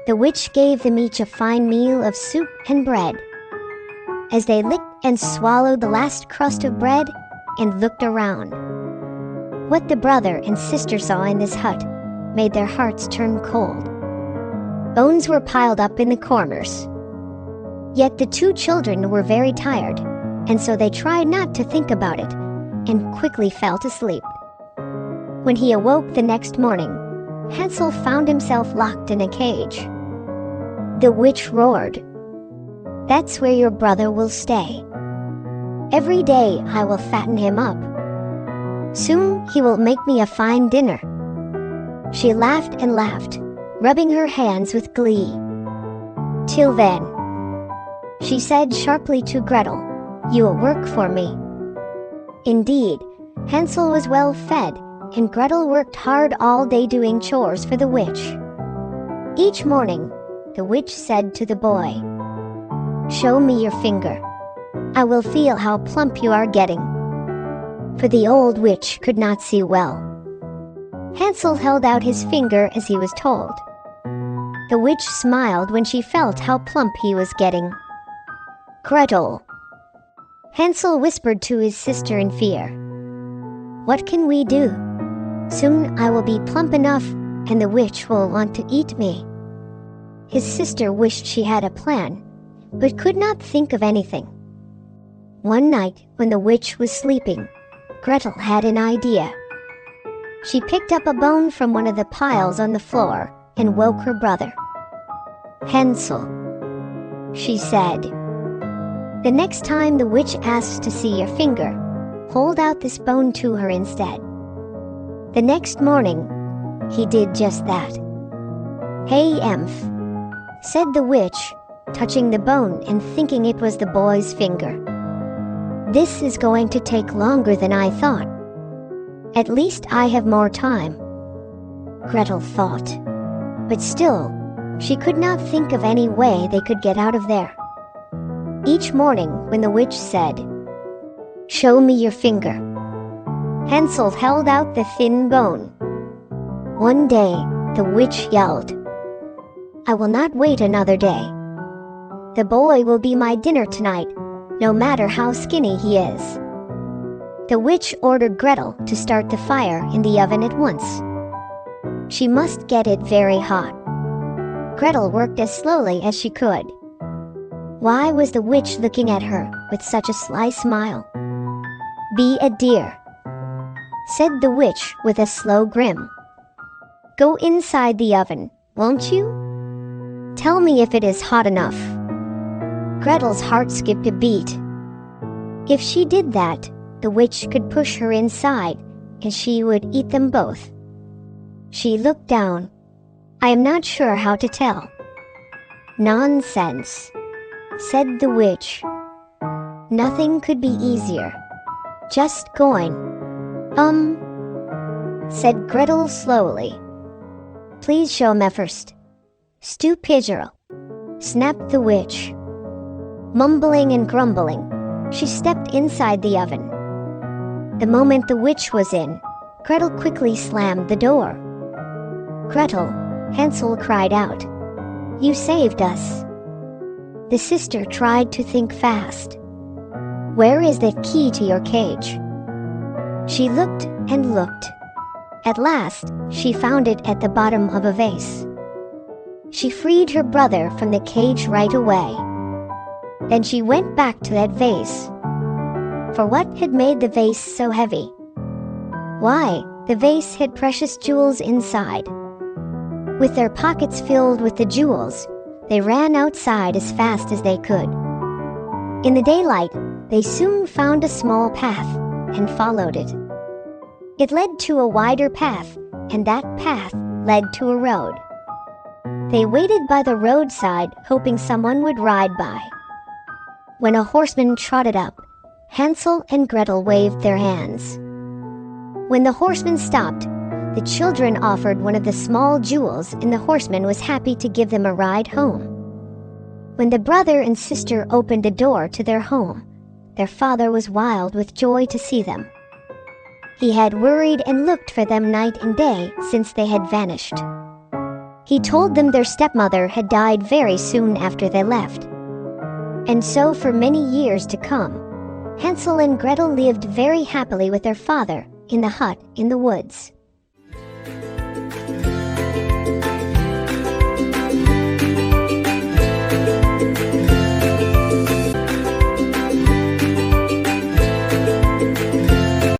The witch gave them each a fine meal of soup and bread. As they licked and swallowed the last crust of bread and looked around, what the brother and sister saw in this hut made their hearts turn cold. Bones were piled up in the corners. Yet the two children were very tired, and so they tried not to think about it and quickly fell to sleep. When he awoke the next morning, Hansel found himself locked in a cage. The witch roared, "That's where your brother will stay. Every day I will fatten him up. Soon he will make me a fine dinner." She laughed and laughed, rubbing her hands with glee. "Till then," she said sharply to Gretel, "you will work for me." Indeed, Hansel was well fed, and Gretel worked hard all day doing chores for the witch. Each morning, the witch said to the boy, "Show me your finger. I will feel how plump you are getting." For the old witch could not see well. Hansel held out his finger as he was told. The witch smiled when she felt how plump he was getting. "Gretel," Hansel whispered to his sister in fear, "what can we do? Soon I will be plump enough, and the witch will want to eat me." His sister wished she had a plan, but could not think of anything. One night, when the witch was sleeping, Gretel had an idea. She picked up a bone from one of the piles on the floor and woke her brother. "Hansel," she said, "the next time the witch asks to see your finger, hold out this bone to her instead." The next morning, he did just that. "Hey, Emph," said the witch, touching the bone and thinking it was the boy's finger. "This is going to take longer than I thought. At least I have more time," Gretel thought. But still, she could not think of any way they could get out of there. Each morning, when the witch said, "Show me your finger," Hansel held out the thin bone. One day, the witch yelled, "I will not wait another day. The boy will be my dinner tonight, no matter how skinny he is." The witch ordered Gretel to start the fire in the oven at once. She must get it very hot. Gretel worked as slowly as she could. Why was the witch looking at her with such a sly smile? "Be a dear," said the witch with a slow grin. "Go inside the oven, won't you? Tell me if it is hot enough." Gretel's heart skipped a beat. If she did that, the witch could push her inside, and she would eat them both. She looked down. "I am not sure how to tell." "Nonsense," said the witch. "Nothing could be easier. Just going." Said Gretel slowly. "Please show me first." "Stupidgirl," snapped the witch. Mumbling and grumbling, she stepped inside the oven. The moment the witch was in, Gretel quickly slammed the door. "Gretel," Hansel cried out, "you saved us." The sister tried to think fast. "Where is the key to your cage?" She looked and looked. At last, she found it at the bottom of a vase. She freed her brother from the cage right away. Then she went back to that vase. For what had made the vase so heavy? Why, the vase had precious jewels inside. With their pockets filled with the jewels, they ran outside as fast as they could. In the daylight, they soon found a small path and followed it. It led to a wider path, and that path led to a road. They waited by the roadside, hoping someone would ride by. When a horseman trotted up, Hansel and Gretel waved their hands. When the horseman stopped, the children offered one of the small jewels, and the horseman was happy to give them a ride home. When the brother and sister opened the door to their home, their father was wild with joy to see them. He had worried and looked for them night and day since they had vanished. He told them their stepmother had died very soon after they left. And so for many years to come, Hansel and Gretel lived very happily with their father in the hut in the woods.